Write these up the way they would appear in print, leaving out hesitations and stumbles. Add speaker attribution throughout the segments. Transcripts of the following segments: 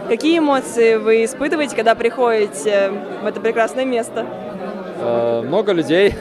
Speaker 1: Какие эмоции вы испытываете, когда приходите в это прекрасное место?
Speaker 2: Много людей,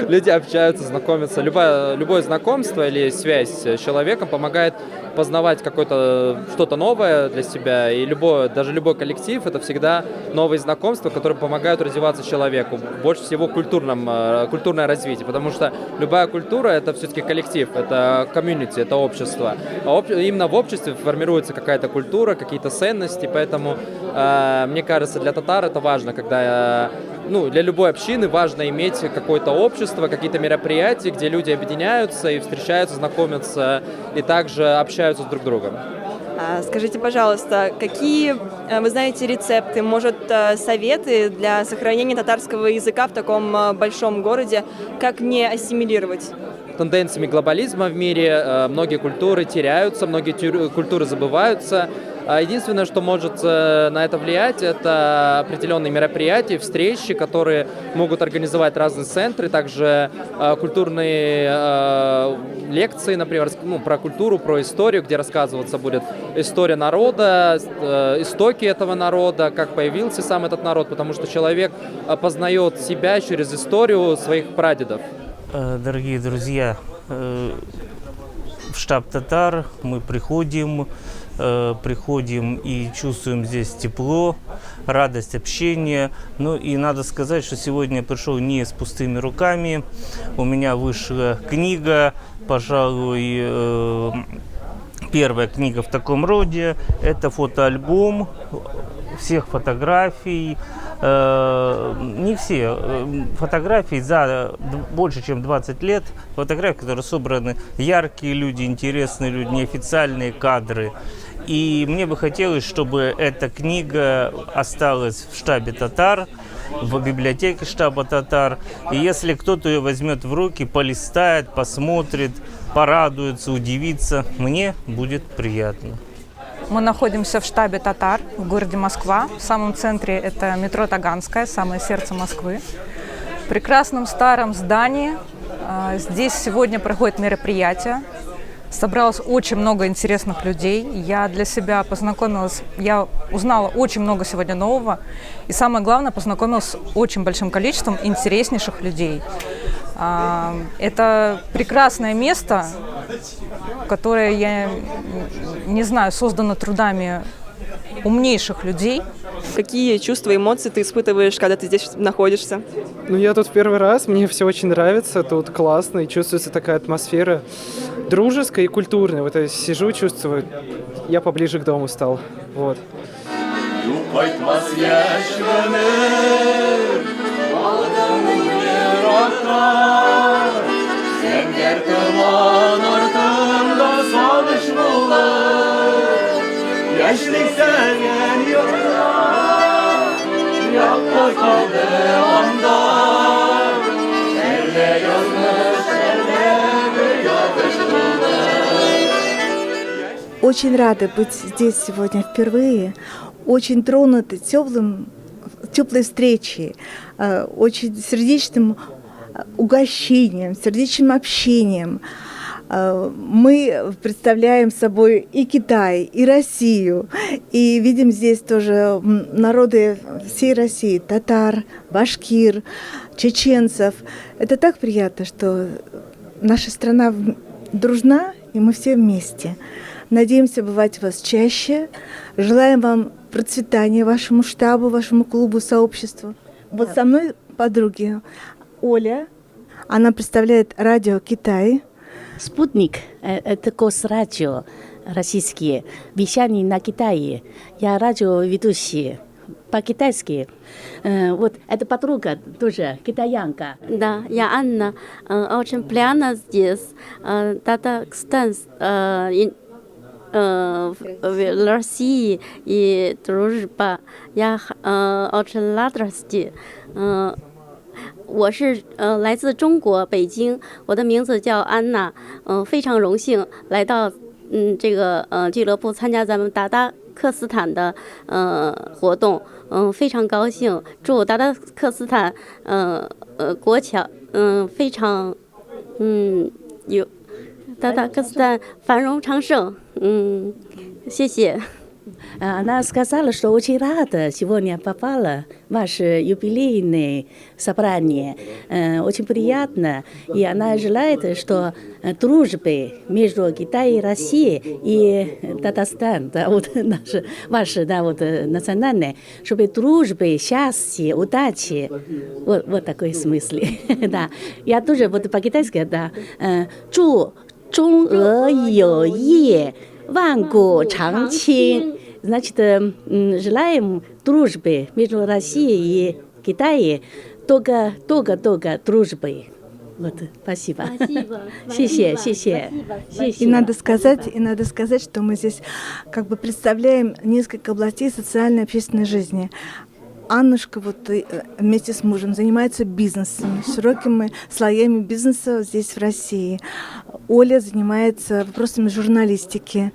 Speaker 2: люди общаются, знакомятся. Любое знакомство или связь с человеком помогает познавать что-то новое для себя. И даже любой коллектив — это всегда новые знакомства, которые помогают развиваться человеку. Больше всего культурное развитие, потому что любая культура — это все-таки коллектив, это комьюнити, это общество. Именно в обществе формируется какая-то культура, какие-то ценности, поэтому, мне кажется, для татар это важно, для любой общины важно иметь какое-то общество, какие-то мероприятия, где люди объединяются и встречаются, знакомятся и также общаются с друг другом.
Speaker 1: Скажите, пожалуйста, какие вы знаете рецепты, может, советы для сохранения татарского языка в таком большом городе, как не ассимилировать?
Speaker 2: Тенденциями глобализма в мире многие культуры теряются, многие культуры забываются. Единственное, что может на это влиять, это определенные мероприятия, встречи, которые могут организовать разные центры, также культурные лекции, например, про культуру, про историю, где рассказываться будет история народа, истоки этого народа, как появился сам этот народ, потому что человек познает себя через историю своих прадедов.
Speaker 3: Дорогие друзья, в штаб татар мы приходим и чувствуем здесь тепло, радость общения. Ну и надо сказать, что сегодня я пришел не с пустыми руками. У меня вышла книга, пожалуй, первая книга в таком роде. Это фотоальбом всех фотографий. Не все фотографии за больше, чем 20 лет. Фотографии, которые собраны яркие люди, интересные люди, неофициальные кадры. И мне бы хотелось, чтобы эта книга осталась в штабе татар, в библиотеке штаба татар. И если кто-то ее возьмет в руки, полистает, посмотрит, порадуется, удивится, мне будет приятно.
Speaker 4: Мы находимся в штабе татар в городе Москва. В самом центре это метро Таганское, самое сердце Москвы. В прекрасном старом здании. Здесь сегодня проходит мероприятие. Собралось очень много интересных людей. Я для себя познакомилась, я узнала очень много сегодня нового. И самое главное, познакомилась с очень большим количеством интереснейших людей. Это прекрасное место, которое, я не знаю, создано трудами умнейших людей.
Speaker 1: Какие чувства, эмоции ты испытываешь, когда ты здесь находишься?
Speaker 5: Я тут в первый раз, мне все очень нравится, тут классно, и чувствуется такая атмосфера дружеская и культурная. Вот я сижу, чувствую, я поближе к дому стал. Вот.
Speaker 6: Очень рада быть здесь сегодня впервые. Очень тронута теплой встречей, очень сердечным угощением, сердечным общением. Мы представляем собой и Китай, и Россию, и видим здесь тоже народы всей России, татар, башкир, чеченцев. Это так приятно, что наша страна дружна, и мы все вместе. Надеемся бывать у вас чаще. Желаем вам процветания вашему штабу, вашему клубу, сообществу. Вот со мной подруги Оля, она представляет радио Китай.
Speaker 7: Спутник – это госрадио российские, вещание на Китае. Я радиоведущая по-китайски. Вот эта подруга тоже китаянка.
Speaker 8: Да, я Анна. Очень приятно здесь. Татарстан в России и дружба. Я очень радостна. 我是来自中国北京，我的名字叫安娜，非常荣幸来到这个俱乐部参加咱们达达克斯坦的活动，非常高兴，祝达达克斯坦国强，非常有达达克斯坦繁荣昌盛，谢谢。
Speaker 7: Она сказала, что очень рада сегодня попала в ваше юбилейное собрание. Очень приятно. И она желает, что дружбы между Китаем и Россией и Татарстан, да, вот ваша, да, вот национальная, чтобы дружбы, счастье, удачи. Вот такой смысл. Да. Я тоже вот по-китайски, да. 祝中俄友谊万古长青. Значит, желаем дружбы между Россией и Китаем, только дружбы. Вот, спасибо.
Speaker 8: Спасибо.
Speaker 7: 谢谢，谢谢，谢谢。
Speaker 6: И надо сказать, что мы здесь как бы представляем несколько областей социальной и общественной жизни. Аннушка вот вместе с мужем занимается бизнесом, широкими слоями бизнеса здесь, в России. Оля занимается вопросами журналистики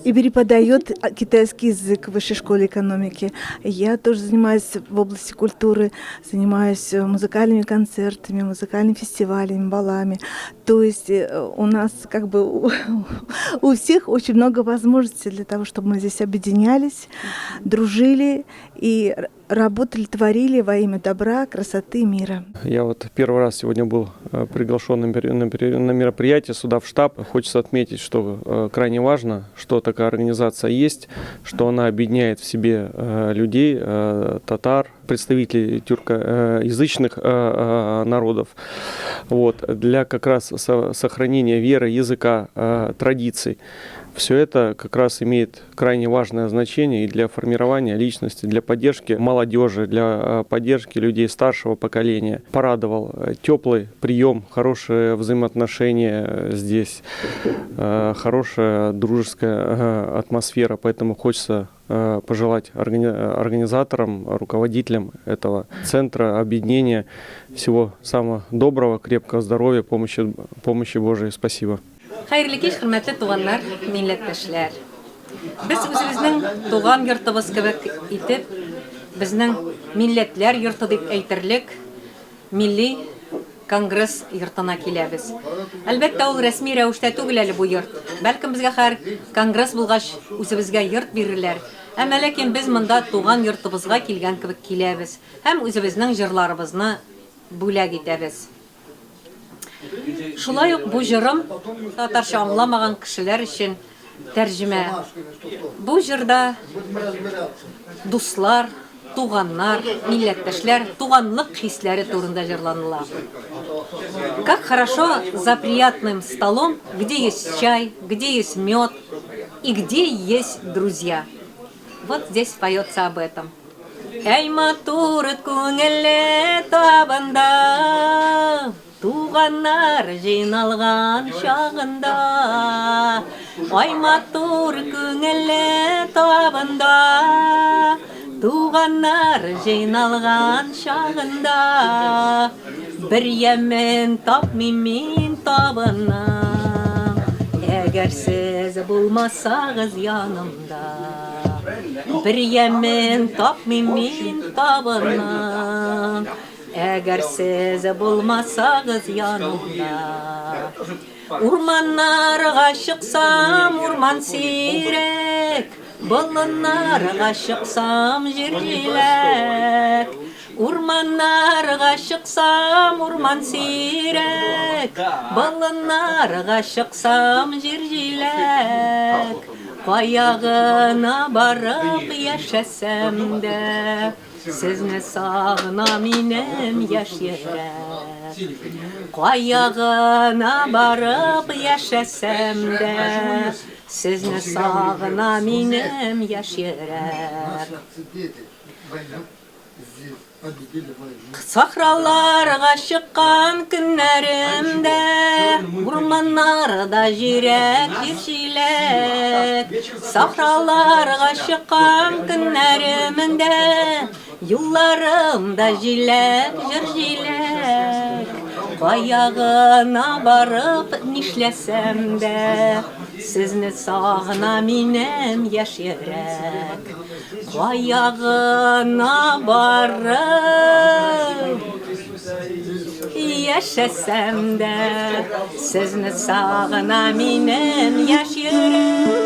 Speaker 6: и преподает китайский язык в высшей школе экономики. Я тоже занимаюсь в области культуры, занимаюсь музыкальными концертами, музыкальными фестивалями, балами. То есть у нас как бы у всех очень много возможностей для того, чтобы мы здесь объединялись, дружили и работали, творили во имя добра, красоты и мира.
Speaker 9: Я вот первый раз сегодня был приглашен на мероприятие сюда в штаб. Хочется отметить, что крайне важно, что такая организация есть, что она объединяет в себе людей, татар, представителей тюркоязычных народов. Вот, для как раз сохранения веры, языка, традиций. Все это как раз имеет крайне важное значение и для формирования личности, для поддержки молодежи, для поддержки людей старшего поколения. Порадовал теплый прием, хорошие взаимоотношения здесь, хорошая дружеская атмосфера, поэтому хочется пожелать организаторам, руководителям этого центра объединения всего самого доброго, крепкого здоровья, помощи Божией. Спасибо.
Speaker 10: Xayrlı kech, hürmetli tuğanlar, milletteşler. Biz özümüzün tuğan yurtubuz kebek itip, bizning milletler yurtu deb aytirlik Milliy Kongress yurtuna kelamiz. Albatta ul rasmiy ravishda tug'iladi bu yurt. Balkim bizga har kongress bo'lgach o'zimizga yurt berirlar. Ammo lekin biz bunda tuğan yurtubuzga kelgan kebek kelamiz. Ham o'zimizning jurlarimizni bo'lak etamiz. Шулай ук бу җырым татарча аңламаган кешеләр өчен тәрҗемә. Бу җырда дуслар, туганнар, милләттәшләр, туганлык хисләре турында җырланыла. Как хорошо за приятным столом, где есть чай, где есть мед и где есть друзья. Вот здесь поется об этом. Әй матур күңелле табында, туганнар жиналган шагында. Ай матур күңелле табында, туганнар жиналган шагында. Бер ямен тапмыйм мин табынам, әгәр сез булмасагыз янымда. Bir yemin tapmıym min табынам, әгәр siz bulmasagız yanımda. Урманнарга чыксам, урман сирек, болыннарга чыксам, жер җиләк. Урманнарга чыксам, урман сирек, болыннарга чыксам, жер җиләк. Каягына барып яшәсәм дә, сезне сагына минем яшь йөрәк. Каягына барып яшәсәм дә, сезне сагына минем яшь йөрәк. Сахраларга чыккан көннәремдә, урманнарда җирәк җиләк. Сахраларга чыккан көннәремдә, юлларымда җиләк, җыр җиләк. Каягына барып нишләсәм дә, сезне сагына минем яшь йөрәк. Каягына барып яшәсәм дә, сезне сагына минем яшь йөрәк.